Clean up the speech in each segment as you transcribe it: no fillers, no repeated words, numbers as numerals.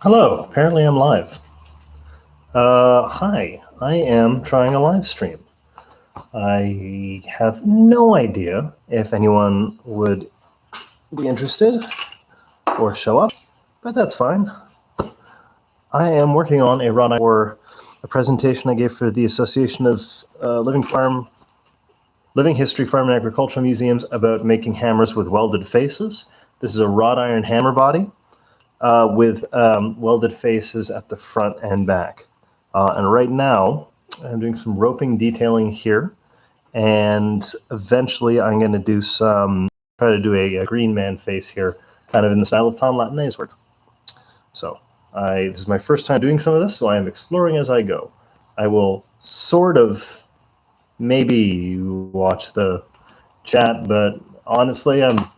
Hello, apparently I'm live. Hi, I am trying a live stream. I have no idea if anyone would be interested or show up, but that's fine. I am working on a run for a presentation I gave for the Association of Living History Farm and Agricultural Museums about making hammers with welded faces. This is a wrought iron hammer body with welded faces at the front and back. And right now, I'm doing some roping detailing here, and eventually I'm going to try to do a green man face here, kind of in the style of Tom Latané's work. So this is my first time doing some of this, so I am exploring as I go. I will sort of maybe watch the chat, but honestly, I'm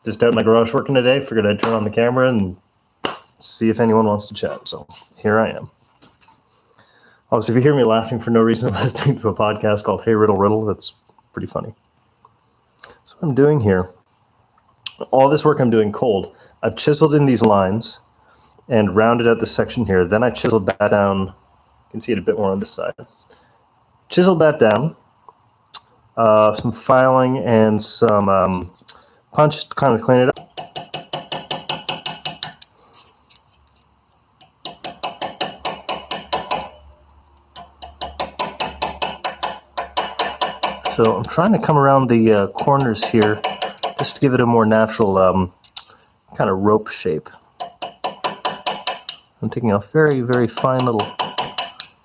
just out in my garage working today. Figured I'd turn on the camera and see if anyone wants to chat. So here I am. Also, if you hear me laughing for no reason, I'm listening to a podcast called Hey Riddle Riddle. That's pretty funny. So what I'm doing here, all this work I'm doing cold. I've chiseled in these lines and rounded out this section here. Then I chiseled that down. You can see it a bit more on this side. Chiseled that down. Some filing and some punch to kind of clean it up. So I'm trying to come around the corners here just to give it a more natural kind of rope shape. I'm taking off very, very fine little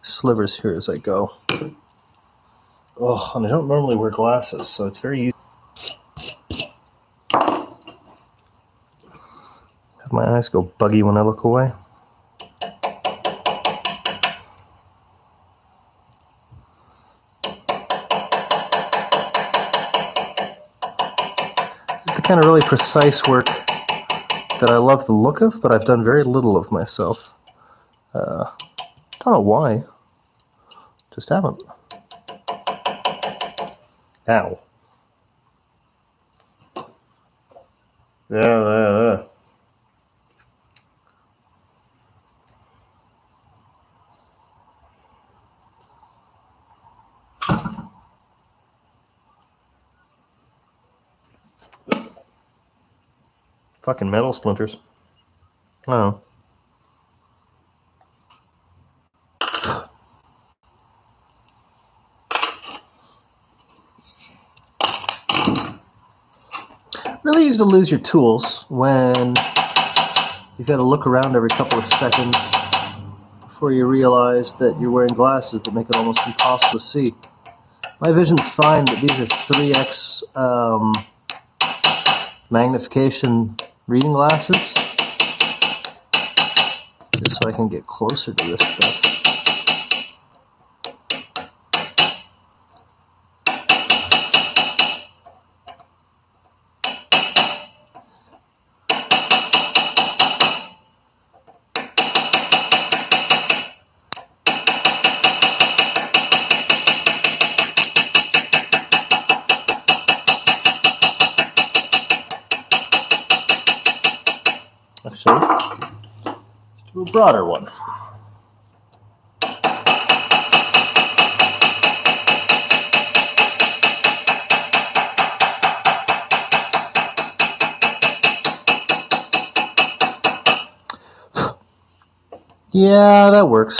slivers here as I go. Oh, and I don't normally wear glasses, so it's very easy. Have my eyes go buggy when I look away. It's the kind of really precise work that I love the look of, but I've done very little of myself. Don't know why. Just haven't. Ow. Yeah. Fucking metal splinters. Oh. Really easy to lose your tools when you've got to look around every couple of seconds before you realize that you're wearing glasses that make it almost impossible to see. My vision's fine, but these are 3x magnification reading glasses, just so I can get closer to this stuff. Actually, let's do a broader one. Yeah, that works.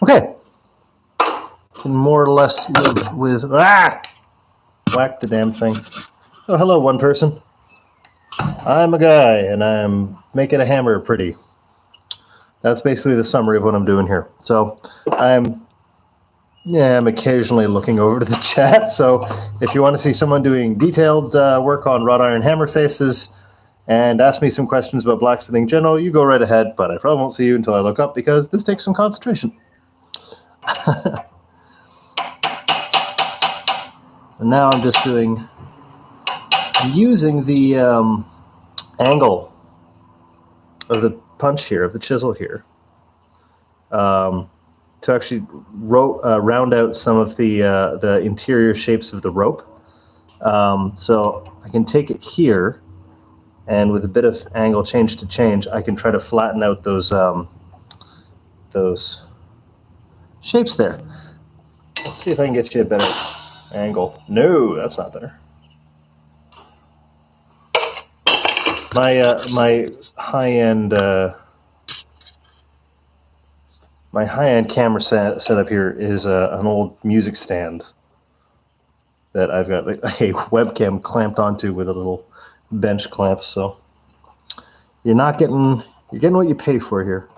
Okay. Can more or less live with... Whack the damn thing. Oh, hello, one person. I'm a guy, and I'm making a hammer pretty. That's basically the summary of what I'm doing here. So I'm occasionally looking over to the chat. So if you want to see someone doing detailed work on wrought iron hammer faces and ask me some questions about blacksmithing in general, you go right ahead, but I probably won't see you until I look up because this takes some concentration. And now I'm just using the angle of the punch here, of the chisel here, to actually round out some of the interior shapes of the rope. So I can take it here, and with a bit of angle change to change, I can try to flatten out those shapes there. Let's see if I can get you a better angle. No, that's not better. My high-end camera setup here is an old music stand that I've got a webcam clamped onto with a little bench clamp. So you're getting what you pay for here.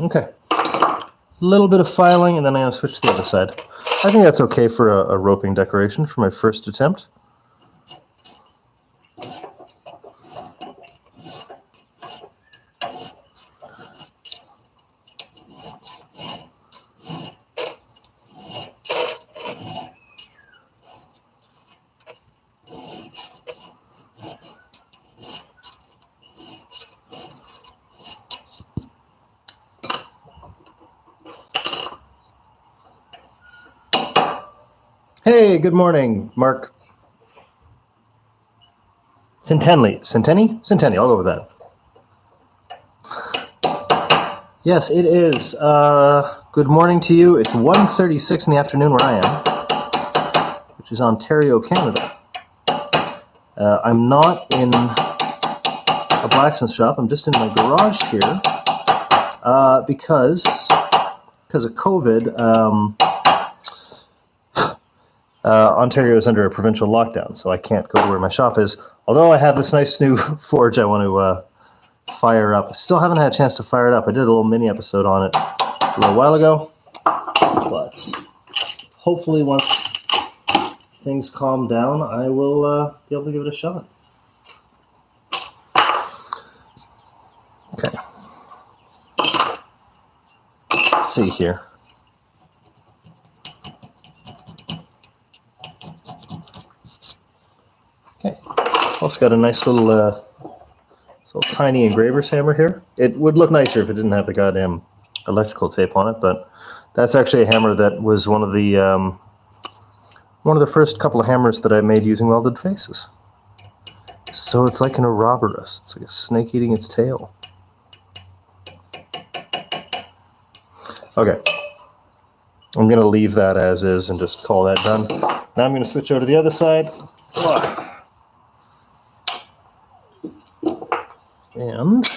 Okay. A little bit of filing, and then I'm going to switch to the other side. I think that's okay for a roping decoration for my first attempt. Hey, good morning, Mark. Centennial, I'll go with that. Yes, it is. Good morning to you. It's 1:36 in the afternoon where I am, which is Ontario, Canada. I'm not in a blacksmith shop. I'm just in my garage here because of COVID. Ontario is under a provincial lockdown, so I can't go to where my shop is. Although I have this nice new forge I want to fire up. I still haven't had a chance to fire it up. I did a little mini episode on it a little while ago, but hopefully once things calm down, I will be able to give it a shot. Okay. Let's see here. Okay. Also got a nice little tiny engraver's hammer here. It would look nicer if it didn't have the goddamn electrical tape on it, but that's actually a hammer that was one of the first couple of hammers that I made using welded faces. So it's like an Ouroboros. It's like a snake eating its tail. Okay. I'm going to leave that as is and just call that done. Now I'm going to switch over to the other side. And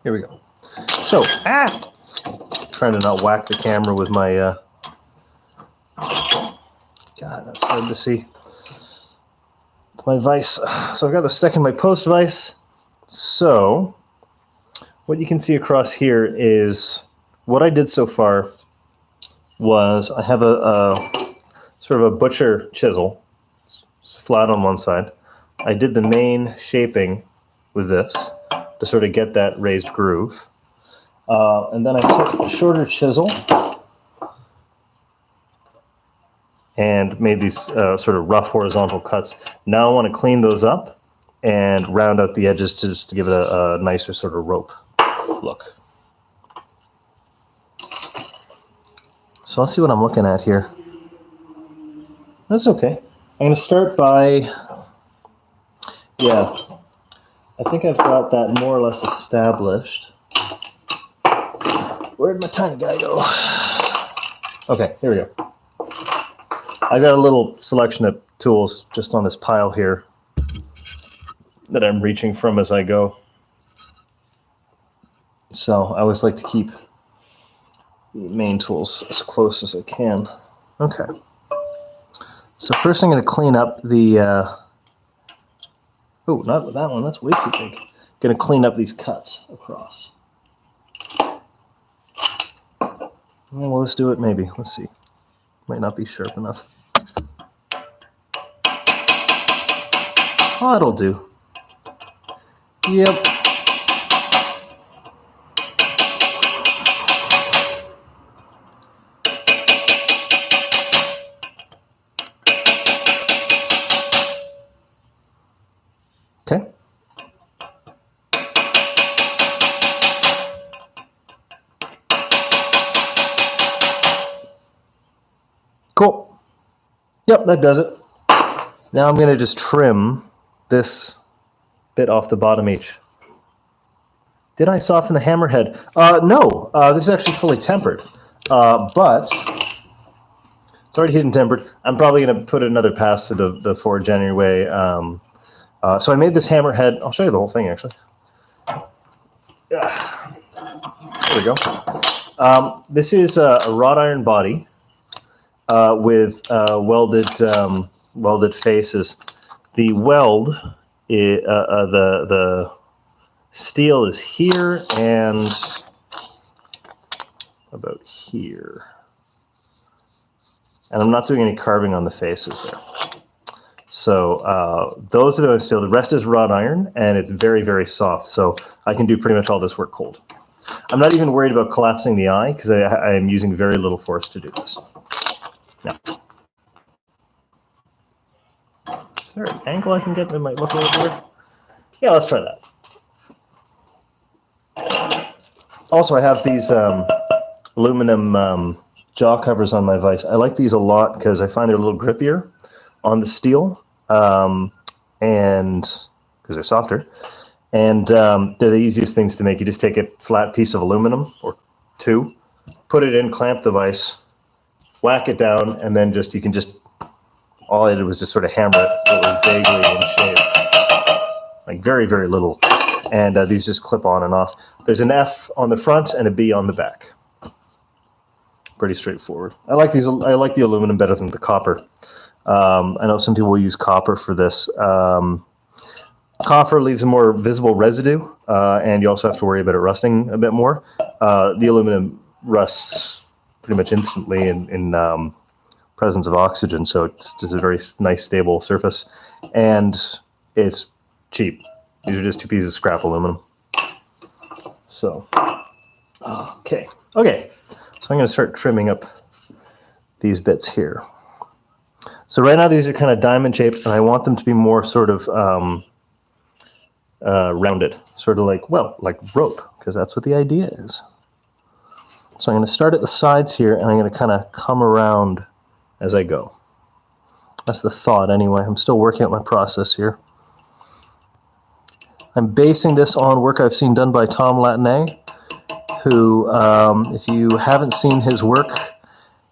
here we go. So, trying to not whack the camera with my, God, that's hard to see. My vise. So I've got the stick in my post vise. So, what you can see across here is what I did so far was I have a sort of a butcher chisel. It's flat on one side. I did the main shaping with this to sort of get that raised groove. And then I took a shorter chisel and made these sort of rough horizontal cuts. Now I want to clean those up and round out the edges just to give it a nicer sort of rope look. So let's see what I'm looking at here. That's okay. I'm going to start by, I think I've got that more or less established. Where'd my tiny guy go? Okay, here we go. I got a little selection of tools just on this pile here that I'm reaching from as I go. So I always like to keep the main tools as close as I can. Okay. So first I'm going to clean up the, oh, not with that one, that's way too big. Going to clean up these cuts across. Well, let's do it maybe. Let's see. Might not be sharp enough. Oh, it'll do. Yep. Okay. Cool. Yep, that does it. Now I'm going to just trim this bit off the bottom each. Did I soften the hammerhead? No, this is actually fully tempered, but it's already heated and tempered. I'm probably going to put another pass to the forge anyway. So I made this hammerhead. I'll show you the whole thing, actually. There we go. This is a wrought iron body with welded faces. The weld, the steel is here and about here. And I'm not doing any carving on the faces there. So those are the steel. The rest is wrought iron, and it's very, very soft. So I can do pretty much all this work cold. I'm not even worried about collapsing the eye because I am using very little force to do this. Now, is there an angle I can get that might look a little weird? Yeah, let's try that. Also, I have these aluminum jaw covers on my vise. I like these a lot because I find they're a little grippier on the steel, and because they're softer. And they're the easiest things to make. You just take a flat piece of aluminum or two, put it in, clamp the vise, whack it down, and then you can just, all I did was just sort of hammer it. It was vaguely in shape, like very, very little. And these just clip on and off. There's an F on the front and a B on the back. Pretty straightforward. I like these. I like the aluminum better than the copper. I know some people will use copper for this. Copper leaves a more visible residue, and you also have to worry about it rusting a bit more. The aluminum rusts pretty much instantly in presence of oxygen, so it's just a very nice, stable surface, and it's cheap. These are just two pieces of scrap aluminum. So, okay. So I'm going to start trimming up these bits here. So right now these are kind of diamond shaped, and I want them to be more sort of rounded, sort of like rope, because that's what the idea is. So I'm going to start at the sides here, and I'm going to kind of come around as I go. That's the thought anyway. I'm still working out my process here. I'm basing this on work I've seen done by Tom Latané, who, if you haven't seen his work,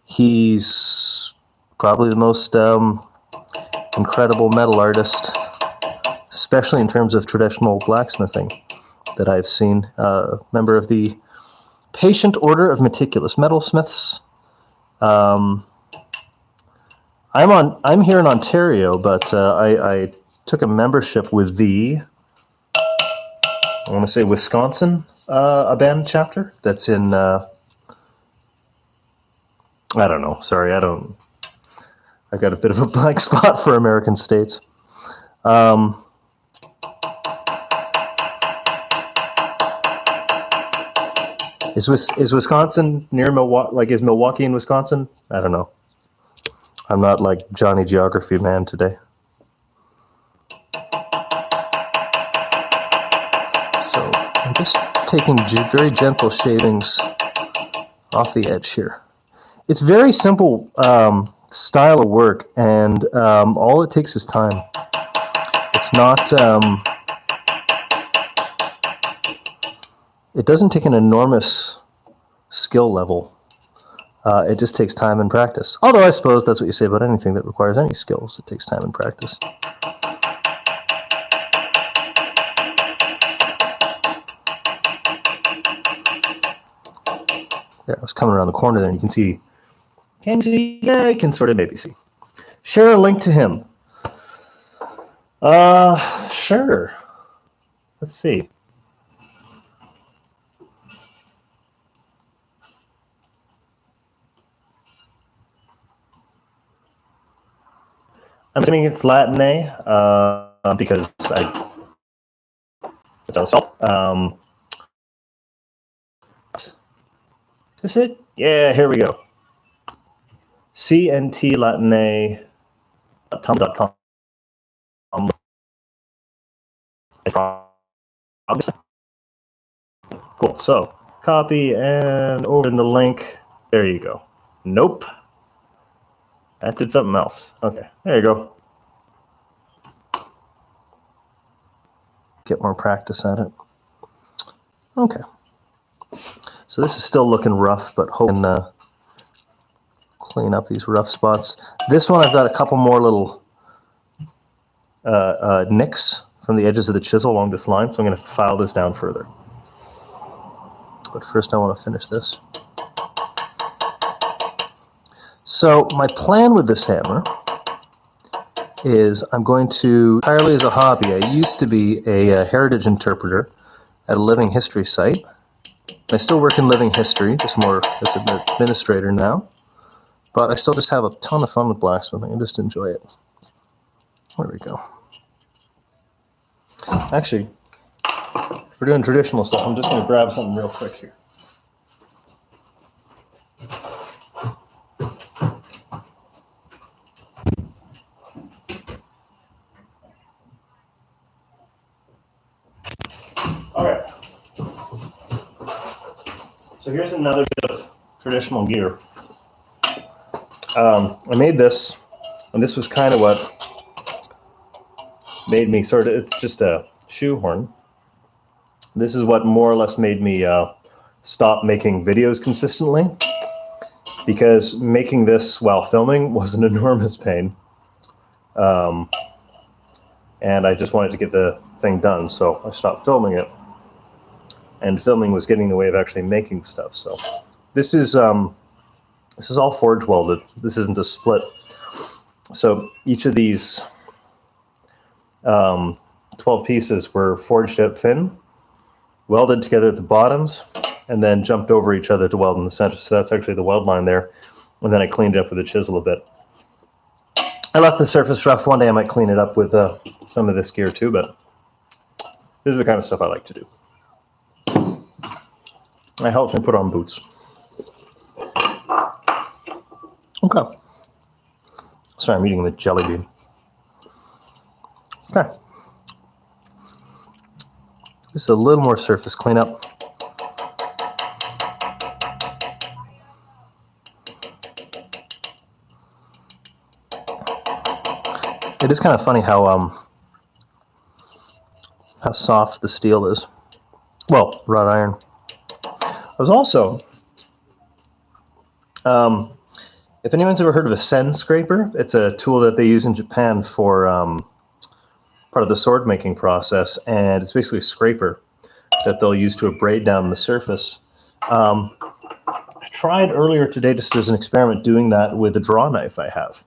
he's probably the most incredible metal artist, especially in terms of traditional blacksmithing, that I've seen. Member of the Patient Order of Meticulous Metalsmiths. I'm here in Ontario, but I took a membership with the, I want to say, Wisconsin band chapter that's in, I don't know, sorry, I've got a bit of a blank spot for American states. Is Wisconsin near Milwaukee? Like, is Milwaukee in Wisconsin? I don't know. I'm not like Johnny Geography man today. So I'm just taking very gentle shavings off the edge here. It's very simple style of work, and all it takes is time. It's not. It doesn't take an enormous skill level. It just takes time and practice. Although I suppose that's what you say about anything that requires any skills. It takes time and practice. There, I was coming around the corner there, and you can see. Can you see? Yeah, I can sort of maybe see. Share a link to him. Sure. Let's see. I'm assuming it's Latin because it's on is it? Yeah, here we go. cntlatine.com. Cool. So copy and over in the link. There you go. Nope. That did something else. Okay, there you go. Get more practice at it. Okay. So this is still looking rough, but hoping clean up these rough spots. This one I've got a couple more little nicks from the edges of the chisel along this line, so I'm going to file this down further. But first I want to finish this. So my plan with this hammer is I'm going to, entirely as a hobby, I used to be a heritage interpreter at a living history site. I still work in living history, just more as an administrator now. But I still just have a ton of fun with blacksmithing. I just enjoy it. There we go. Actually, if we're doing traditional stuff, I'm just going to grab something real quick here. All right. So here's another bit of traditional gear. I made this, and this was kind of what made me sort of, it's just a shoehorn. This is what more or less made me stop making videos consistently, because making this while filming was an enormous pain. And I just wanted to get the thing done, so I stopped filming it. And filming was getting in the way of actually making stuff. So this is all forge welded. This isn't a split. So each of these 12 pieces were forged out thin, welded together at the bottoms, and then jumped over each other to weld in the center. So that's actually the weld line there. And then I cleaned it up with a chisel a bit. I left the surface rough. One day I might clean it up with some of this gear too, but this is the kind of stuff I like to do. I helped me put on boots. Okay. Sorry, I'm eating the jelly bean. Okay. Just a little more surface cleanup. It is kind of funny how soft the steel is. Well, wrought iron. I was also, if anyone's ever heard of a sen scraper, it's a tool that they use in Japan for part of the sword making process, and it's basically a scraper that they'll use to abrade down the surface. I tried earlier today, just as an experiment, doing that with a draw knife I have.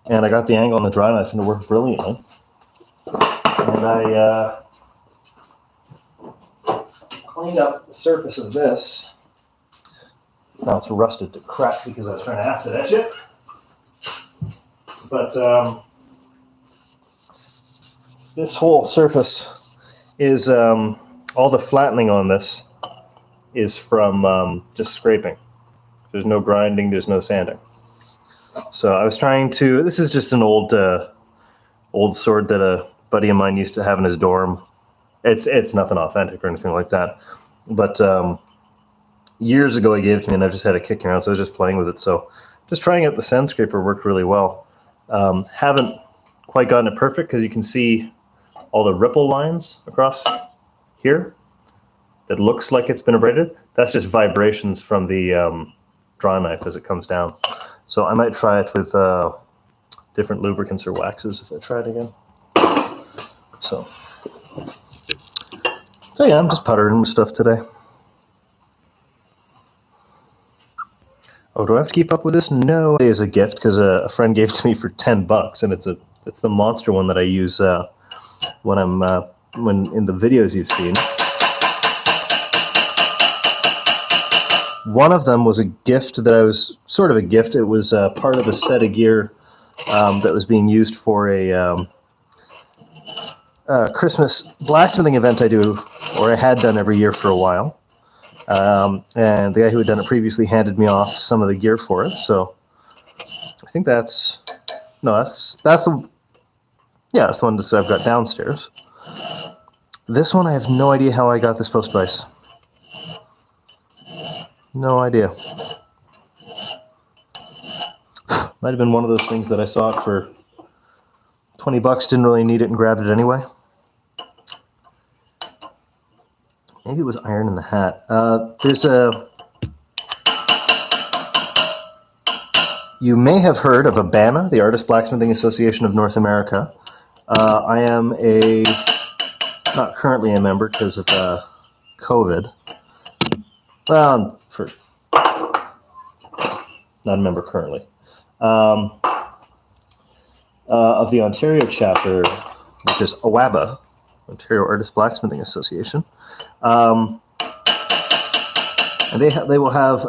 And I got the angle on the draw knife and it worked brilliantly. And I cleaned up the surface of this. Now it's rusted to crap because I was trying to acid etch it. But this whole surface is, all the flattening on this is from just scraping. There's no grinding, there's no sanding. So I was trying to, this is just an old sword that a buddy of mine used to have in his dorm. It's nothing authentic or anything like that. But years ago he gave it to me and I've just had it kicking around, so I was just playing with it. So just trying out the sand scraper worked really well. Haven't quite gotten it perfect because you can see all the ripple lines across here that looks like it's been abraded. That's just vibrations from the draw knife as it comes down. So I might try it with different lubricants or waxes if I try it again. So yeah, I'm just puttering with stuff today. Oh, do I have to keep up with this? No, it is a gift because a friend gave it to me for $10, and it's the monster one that I use when I'm when in the videos you've seen. One of them was a gift that I was sort of a gift. It was part of a set of gear that was being used for a Christmas blacksmithing event I do, or I had done every year for a while. And the guy who had done it previously handed me off some of the gear for it. So I think that's the one that I've got downstairs. This one I have no idea how I got this post vise. No idea. Might have been one of those things that I saw it for $20, didn't really need it, and grabbed it anyway. Maybe it was iron in the hat. You may have heard of ABANA, the Artist Blacksmithing Association of North America. I am not currently a member because of COVID. Well, not a member currently. Of the Ontario chapter, which is OABA, Ontario Artist Blacksmithing Association. And they will have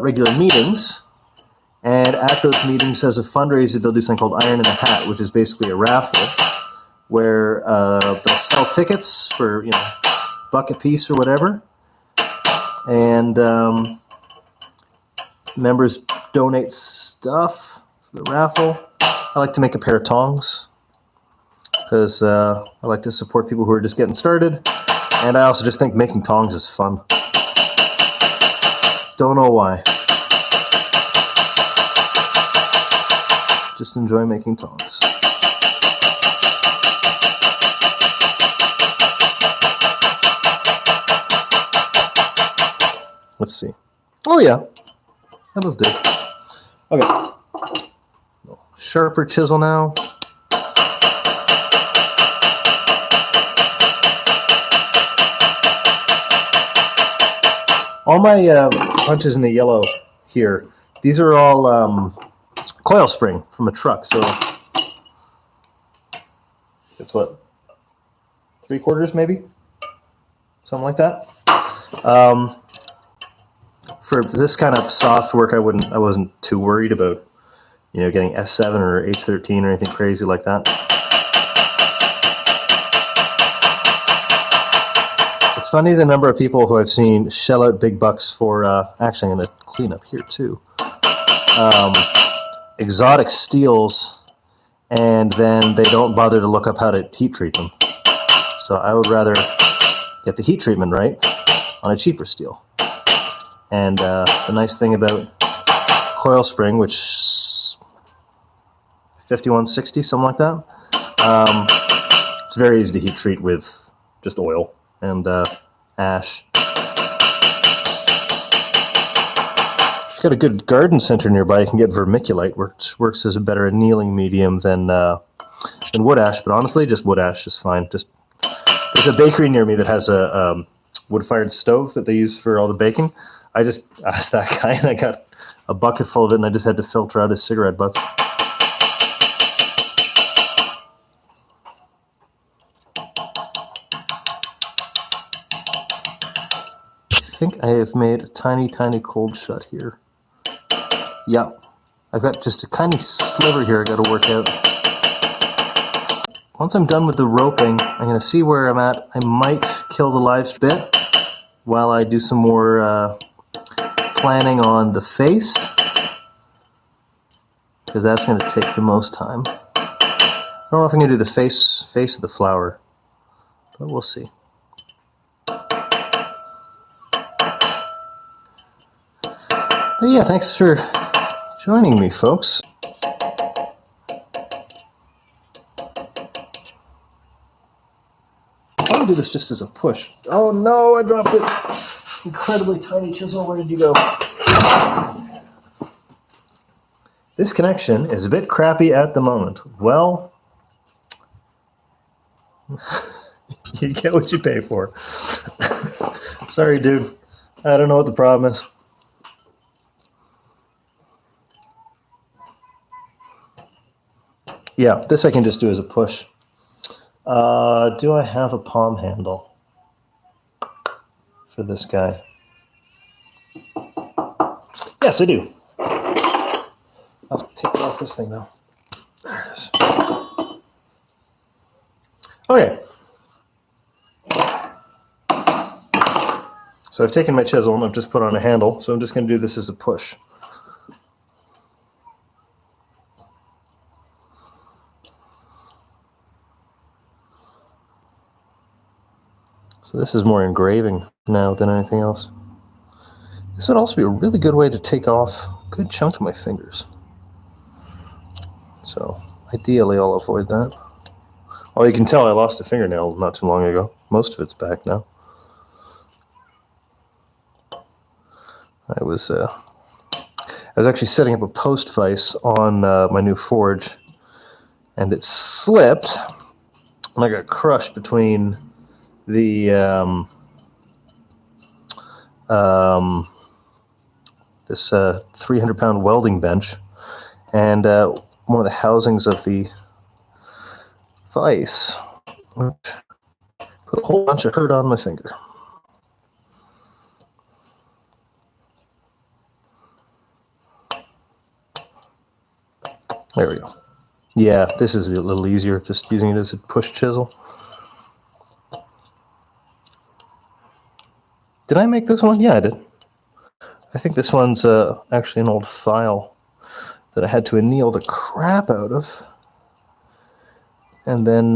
regular meetings, and at those meetings, as a fundraiser, they'll do something called Iron in a Hat, which is basically a raffle where they'll sell tickets for $1 a piece or whatever, and members donate stuff for the raffle. I like to make a pair of tongs because I like to support people who are just getting started, and I also just think making tongs is fun. Don't know why. Just enjoy making tongs. Let's see. Oh yeah, that'll do. Okay. Sharper chisel now. All my punches in the yellow here, these are all coil spring from a truck, so it's what, 3/4 maybe? Something like that. For this kind of soft work, I wasn't too worried about getting S7 or H13 or anything crazy like that. It's funny the number of people who I've seen shell out big bucks for, actually I'm going to clean up here too, exotic steels, and then they don't bother to look up how to heat treat them. So I would rather get the heat treatment right on a cheaper steel. And the nice thing about coil spring, which 5160, something like that, it's very easy to heat treat with just oil and ash. If you've got a good garden center nearby, you can get vermiculite, which works as a better annealing medium than wood ash, but honestly, just wood ash is fine. There's a bakery near me that has a wood-fired stove that they use for all the baking. I just asked that guy, and I got a bucket full of it, and I just had to filter out his cigarette butts. I think I have made a tiny, tiny cold shut here. Yep. I've got just a tiny sliver here I got to work out. Once I'm done with the roping, I'm going to see where I'm at. I might kill the live bit while I do some more planning on the face, because that's going to take the most time. I don't know if I'm going to do the face of the flower, but we'll see. But yeah, thanks for joining me, folks. I'll do this just as a push. Oh no, I dropped it. Incredibly tiny chisel, where did you go? This connection is a bit crappy at the moment. Well, you get what you pay for. Sorry, dude. I don't know what the problem is. Yeah, this I can just do as a push. Do I have a palm handle for this guy? Yes, I do. I'll take it off this thing now. There it is. Okay. So I've taken my chisel and I've just put on a handle, so I'm just going to do this as a push. So this is more engraving now than anything else. This would also be a really good way to take off a good chunk of my fingers. So ideally I'll avoid that. Oh, you can tell I lost a fingernail not too long ago. Most of it's back now. I was actually setting up a post vise on my new forge, and it slipped, and I got crushed between the this 300-pound welding bench and one of the housings of the vise, which put a whole bunch of hurt on my finger. There we go. Yeah, this is a little easier, just using it as a push chisel. Did I make this one? Yeah, I did. I think this one's actually an old file that I had to anneal the crap out of. And then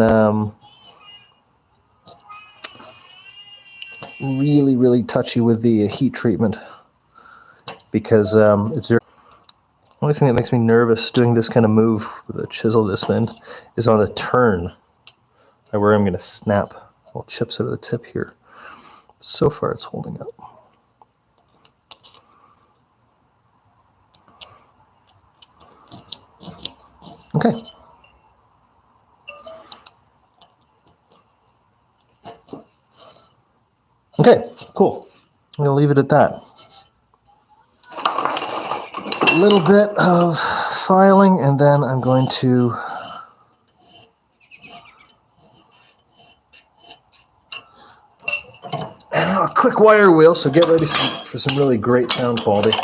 really, really touchy with the heat treatment because it's very... The only thing that makes me nervous doing this kind of move with a chisel this thin is on the turn, where I'm going to snap little chips out of the tip here. So far it's holding up. Okay. Okay, cool. I'm going to leave it at that. A little bit of filing, and then I'm going to a quick wire wheel, so get ready for some really great sound quality.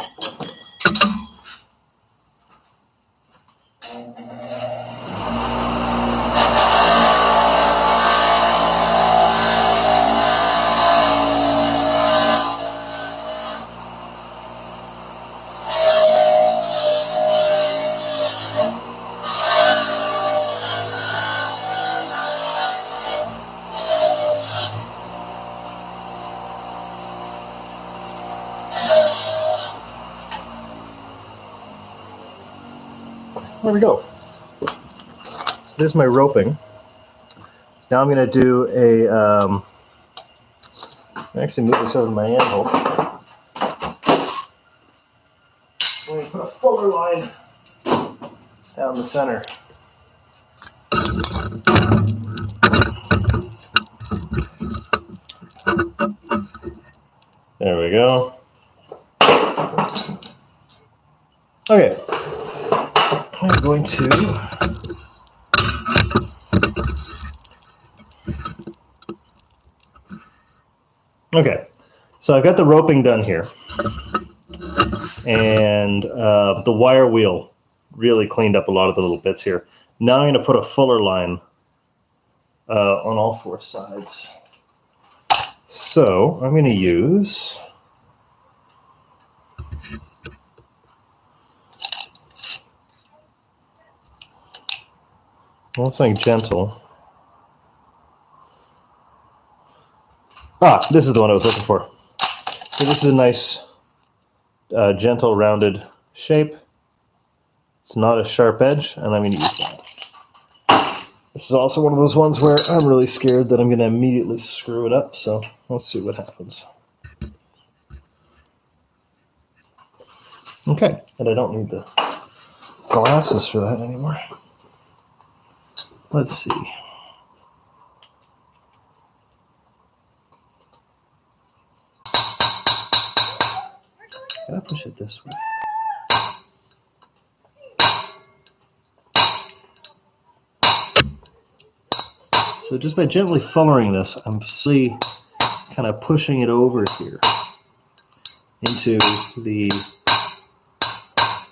There we go. So there's my roping. Now I'm going to do a, actually move this over my anvil. I'm going to put a fuller line down the center. There we go. Okay. I'm going to okay, so I've got the roping done here, and the wire wheel really cleaned up a lot of the little bits here. Now I'm going to put a fuller line on all four sides. So I'm going to use something gentle. This is the one I was looking for. So this is a nice, gentle, rounded shape. It's not a sharp edge, and I'm going to use that. This is also one of those ones where I'm really scared that I'm going to immediately screw it up, so let's see what happens. Okay, and I don't need the glasses for that anymore. Let's see. Gotta push it this way. So just by gently fullering this, I'm slowly kind of pushing it over here into the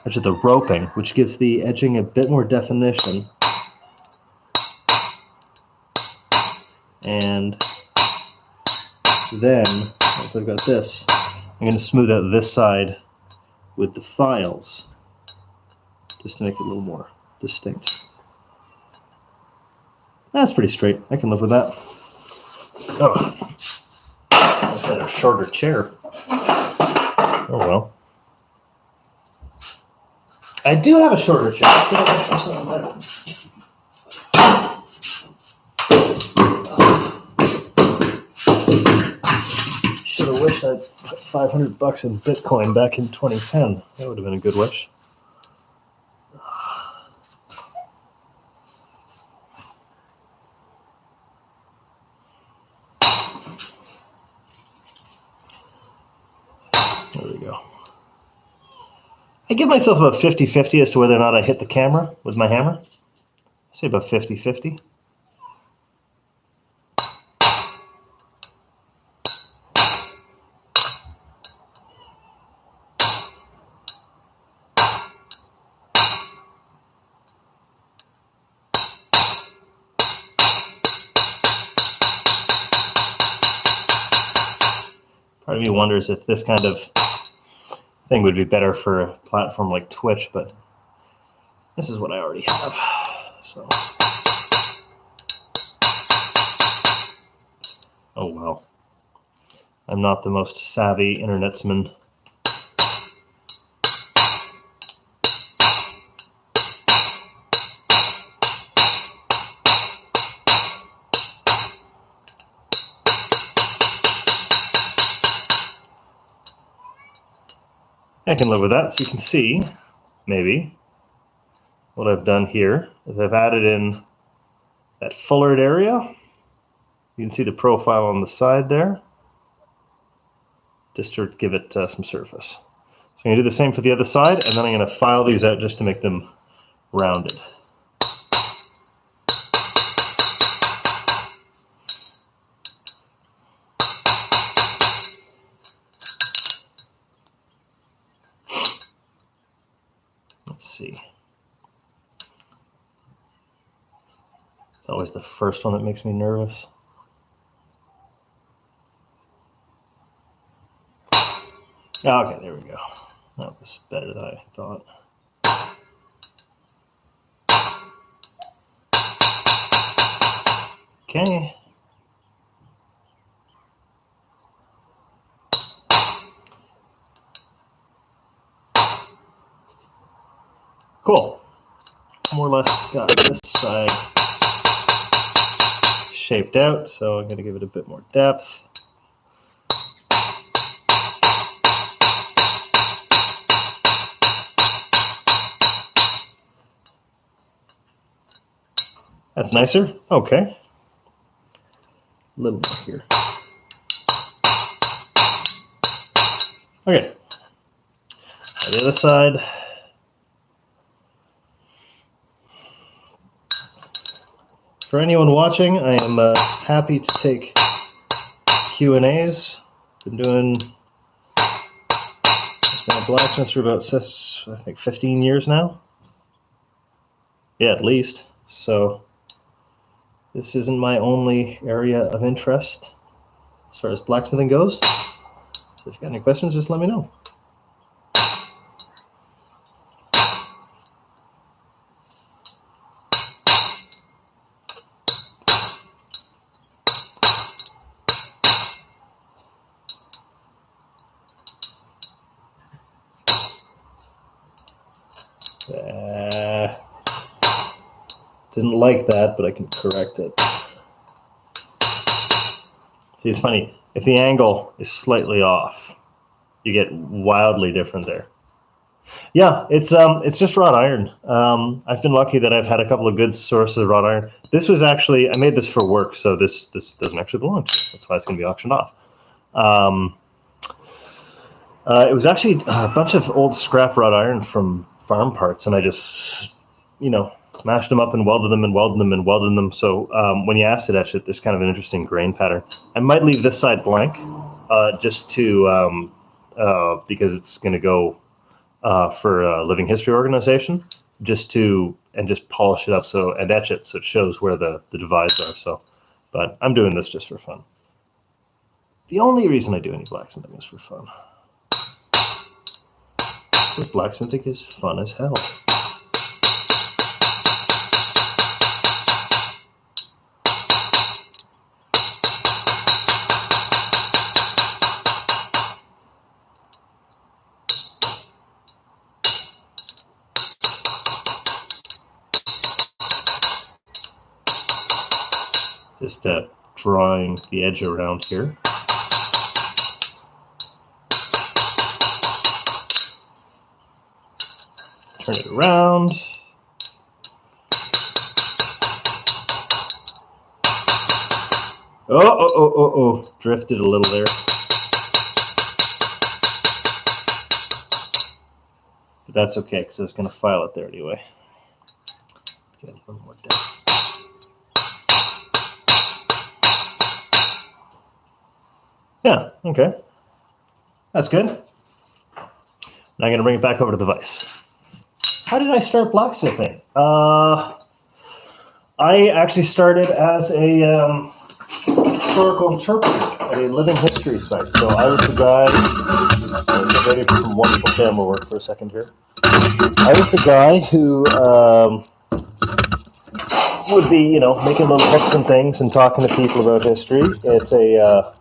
edge of the roping, which gives the edging a bit more definition. And then, once I've got this, I'm going to smooth out this side with the files, just to make it a little more distinct. That's pretty straight. I can live with that. Oh, I've got a shorter chair. Oh well. I do have a shorter chair. I feel like I should something better. Should have wished I'd put $500 in Bitcoin back in 2010. That would have been a good wish. There we go. I give myself about 50-50 as to whether or not I hit the camera with my hammer. I say about 50-50. Part of me wonders if this kind of thing would be better for a platform like Twitch, but this is what I already have. So, oh well. I'm not the most savvy internetsman. I can live with that. So you can see, maybe, what I've done here is I've added in that fullered area. You can see the profile on the side there, just to give it some surface. So I'm going to do the same for the other side, and then I'm going to file these out just to make them rounded. Let's see. It's always the first one that makes me nervous. Okay, there we go. That was better than I thought. Okay. Cool. More or less got this side shaped out, so I'm going to give it a bit more depth. That's nicer. Okay. A little more here. Okay. Now the other side. For anyone watching, I am happy to take Q&As. Been doing blacksmith for about, I think, 15 years now. Yeah, at least. So this isn't my only area of interest as far as blacksmithing goes. So if you've got any questions, just let me know. Didn't like that, but I can correct it. See, it's funny. If the angle is slightly off, you get wildly different there. Yeah, it's just wrought iron. I've been lucky that I've had a couple of good sources of wrought iron. This was actually, I made this for work, so this doesn't actually belong to me. That's why it's going to be auctioned off. It was actually a bunch of old scrap wrought iron from farm parts, and I just, mashed them up and welded them and welded them and welded them. So when you acid etch it, there's kind of an interesting grain pattern. I might leave this side blank just to because it's going to go for a living history organization, just polish it up and etch it so it shows where the divides are. So, but I'm doing this just for fun. The only reason I do any blacksmithing is for fun. Because blacksmithing is fun as hell. Just drawing the edge around here. Turn it around. Oh, drifted a little there. But that's okay, because I was going to file it there anyway. Get a little more down. Yeah, okay. That's good. Now I'm going to bring it back over to the vise. How did I start blacksmithing? I actually started as a historical interpreter at a living history site. So I was the guy, get ready for some wonderful camera work for a second here. I was the guy who would be, making little books and things and talking to people about history. It's a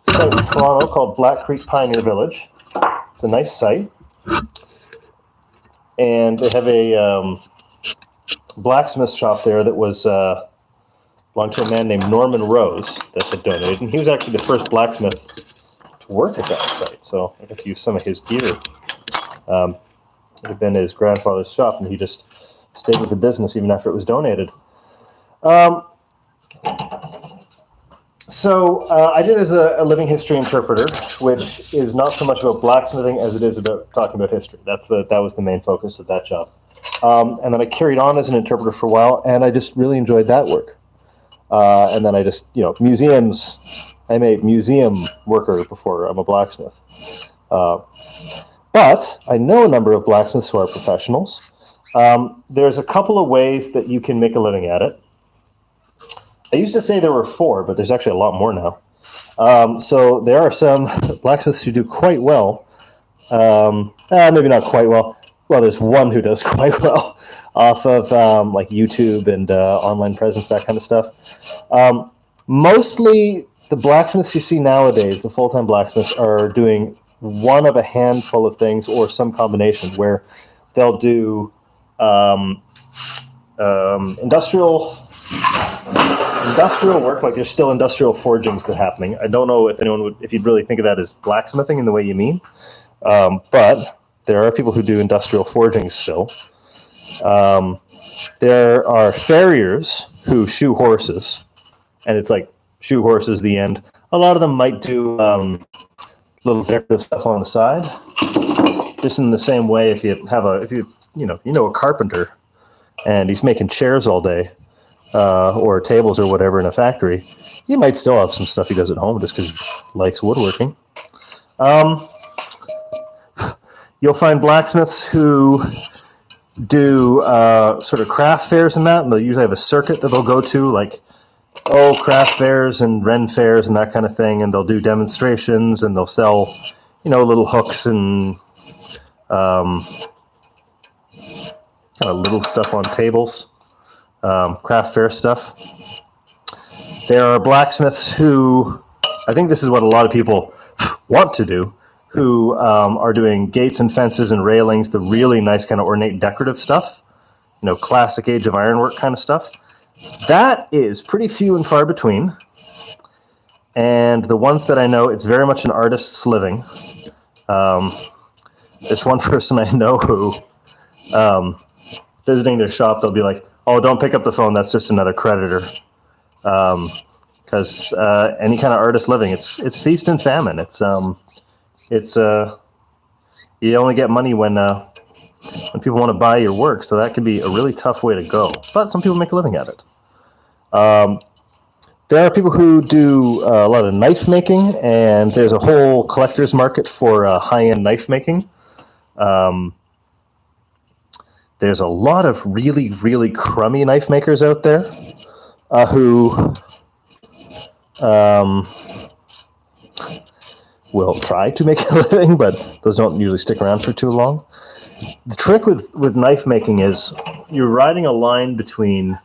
site in Toronto called Black Creek Pioneer Village. It's a nice site. And they have a blacksmith shop there that was belonged to a man named Norman Rose that had donated. And he was actually the first blacksmith to work at that site. So I got to use some of his gear. It had been his grandfather's shop, and he just stayed with the business even after it was donated. So I did as a living history interpreter, which is not so much about blacksmithing as it is about talking about history. That was the main focus of that job. And then I carried on as an interpreter for a while, and I just really enjoyed that work. And then I just, museums. I'm a museum worker before I'm a blacksmith. But I know a number of blacksmiths who are professionals. There's a couple of ways that you can make a living at it. I used to say there were 4, but there's actually a lot more now. So there are some blacksmiths who do quite well. Maybe not quite well. Well, there's one who does quite well off of like YouTube and online presence, that kind of stuff. Mostly the blacksmiths you see nowadays, the full-time blacksmiths, are doing one of a handful of things or some combination where they'll do industrial work, like there's still industrial forgings that are happening. I don't know if you'd really think of that as blacksmithing in the way you mean, but there are people who do industrial forging still. There are farriers who shoe horses, and it's like shoe horses the end. A lot of them might do little decorative stuff on the side. Just in the same way, if you know a carpenter and he's making chairs all day, or tables or whatever in a factory, he might still have some stuff he does at home just because he likes woodworking. You'll find blacksmiths who do sort of craft fairs and that, and they'll usually have a circuit that they'll go to, like craft fairs and Ren fairs and that kind of thing, and they'll do demonstrations and they'll sell, little hooks and kind of little stuff on tables. Craft fair stuff. There are blacksmiths who, I think this is what a lot of people want to do, who are doing gates and fences and railings, the really nice kind of ornate decorative stuff, classic Age of Ironwork kind of stuff. That is pretty few and far between. And the ones that I know, it's very much an artist's living. There's one person I know who, visiting their shop, they'll be like, "Oh, don't pick up the phone. That's just another creditor." Because any kind of artist living, it's feast and famine. It's you only get money when when people want to buy your work. So that can be a really tough way to go. But some people make a living at it. There are people who do a lot of knife making, and there's a whole collector's market for high-end knife making. There's a lot of really, really crummy knife makers out there who will try to make a living, but those don't usually stick around for too long. The trick with knife making is you're riding a line between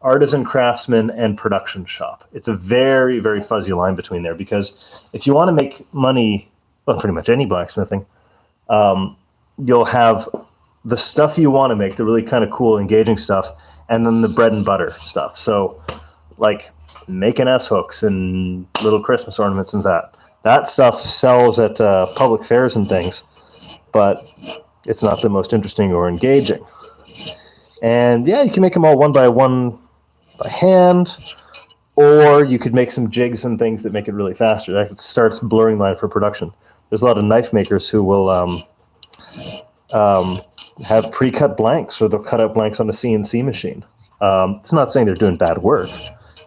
artisan craftsman and production shop. It's a very, very fuzzy line between there, because if you want to make money on pretty much any blacksmithing, you'll have the stuff you want to make, the really kind of cool, engaging stuff, and then the bread and butter stuff. So like making S-hooks and little Christmas ornaments and that stuff sells at public fairs and things, but it's not the most interesting or engaging. And yeah, you can make them all one by hand, or you could make some jigs and things that make it really faster. That starts blurring the line for production. There's a lot of knife makers who will have pre-cut blanks, or they'll cut out blanks on a CNC machine. It's not saying they're doing bad work.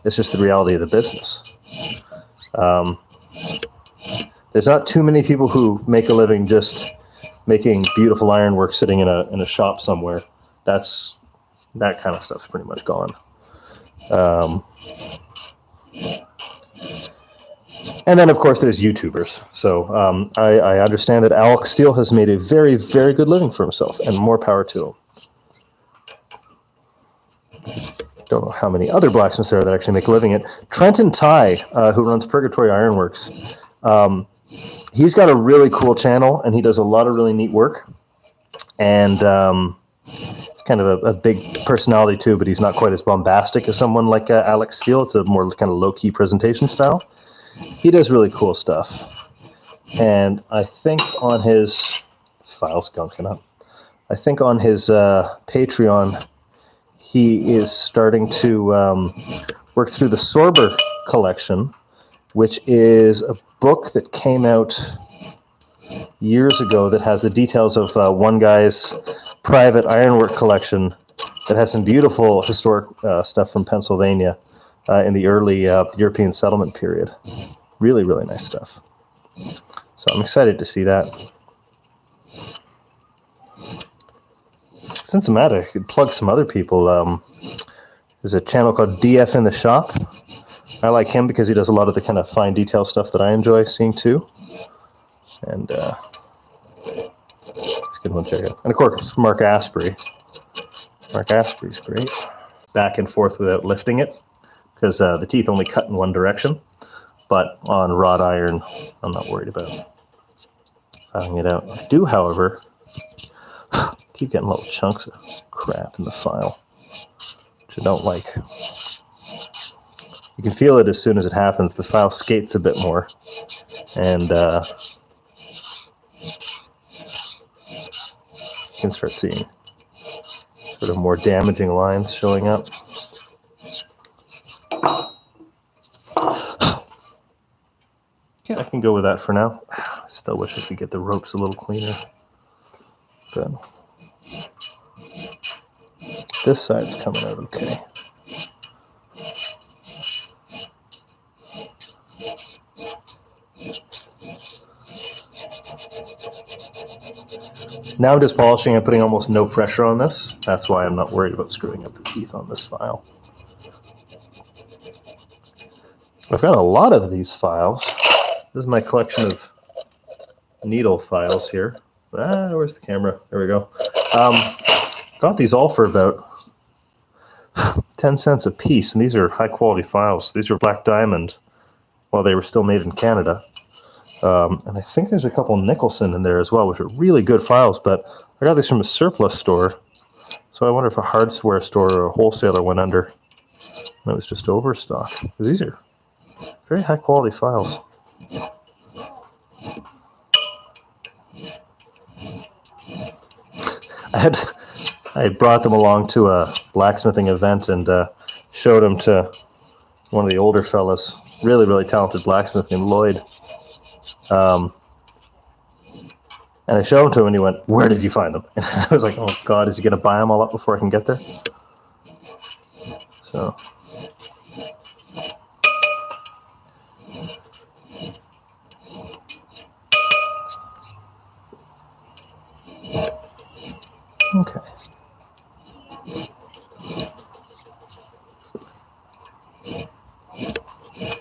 It's just the reality of the business. There's not too many people who make a living just making beautiful ironwork sitting in a shop somewhere. That kind of stuff's pretty much gone. And then, of course, there's YouTubers. So I understand that Alex Steele has made a very, very good living for himself, and more power to him. Don't know how many other blacksmiths there are that actually make a living at. Trenton Ty, who runs Purgatory Ironworks, he's got a really cool channel, and he does a lot of really neat work. And he's kind of a big personality too, but he's not quite as bombastic as someone like Alex Steele. It's a more kind of low-key presentation style. He does really cool stuff. And I think on his file's gunking up. I think on his Patreon, he is starting to work through the Sorber collection, which is a book that came out years ago that has the details of one guy's private ironwork collection that has some beautiful historic stuff from Pennsylvania in the early European settlement period. Really, really nice stuff. So I'm excited to see that. Since I'm at it, I could plug some other people. There's a channel called DF in the Shop. I like him because he does a lot of the kind of fine detail stuff that I enjoy seeing too. And it's a good one to check out. And of course, Mark Asprey. Mark Asprey's great. Back and forth without lifting it, because the teeth only cut in one direction. But on wrought iron, I'm not worried about filing it out. I do, however, keep getting little chunks of crap in the file, which I don't like. You can feel it as soon as it happens. The file skates a bit more, and you can start seeing sort of more damaging lines showing up. Yeah, I can go with that for now. I still wish I could get the ropes a little cleaner. But this side's coming out okay. Now I'm just polishing and putting almost no pressure on this. That's why I'm not worried about screwing up the teeth on this file. I've got a lot of these files. This is my collection of needle files here. Where's the camera? There we go. Got these all for about 10 cents a piece, and these are high quality files. These are Black Diamond while they were still made in Canada. And I think there's a couple Nicholson in there as well, which are really good files, but I got these from a surplus store. So I wonder if a hardware store or a wholesaler went under and it was just overstock. Because these are very high quality files. I had brought them along to a blacksmithing event and showed them to one of the older fellas, really, really talented blacksmith named Lloyd. And I showed them to him, and he went, "Where did you find them?" And I was like, "Oh God, is he gonna buy them all up before I can get there?" So. Okay.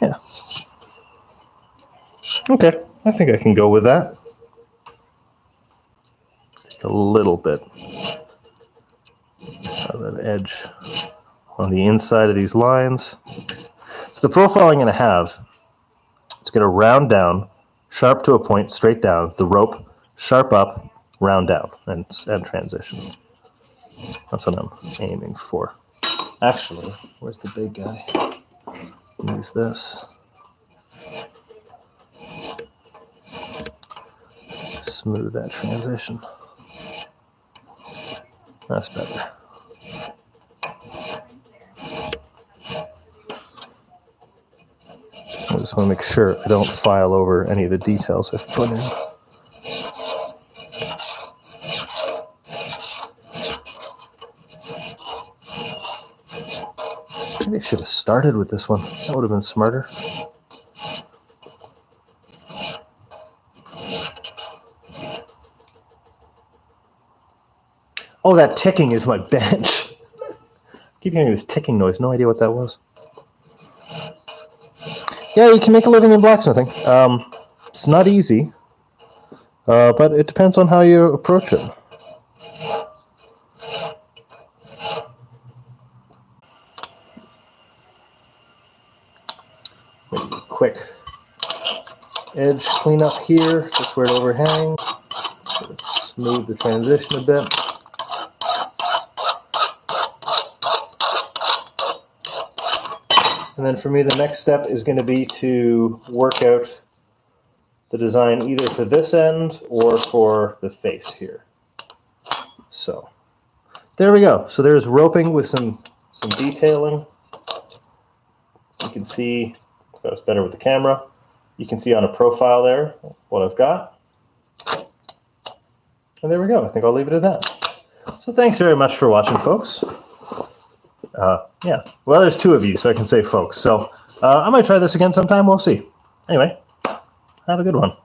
Yeah. Okay, I think I can go with that. Take a little bit of that edge on the inside of these lines. So the profile I'm going to have, it's going to round down, sharp to a point, straight down, the rope, sharp up, round down, and transition. That's what I'm aiming for. Actually, where's the big guy? Use this. Smooth that transition. That's better. I just want to make sure I don't file over any of the details I've put in. Maybe I should have started with this one. That would have been smarter. Oh, that ticking is my bench. I keep hearing this ticking noise. No idea what that was. Yeah, you can make a living in blacksmithing. It's not easy, but it depends on how you approach it. Quick edge cleanup here, just where it overhangs. Smooth the transition a bit. And then for me, the next step is going to be to work out the design either for this end or for the face here. So there we go. So there's roping with some detailing. You can see, if I was better with the camera, you can see on a profile there what I've got. And there we go. I think I'll leave it at that. So thanks very much for watching, folks. Yeah, well, there's two of you, so I can say folks. So I might try this again sometime. We'll see. Anyway, have a good one.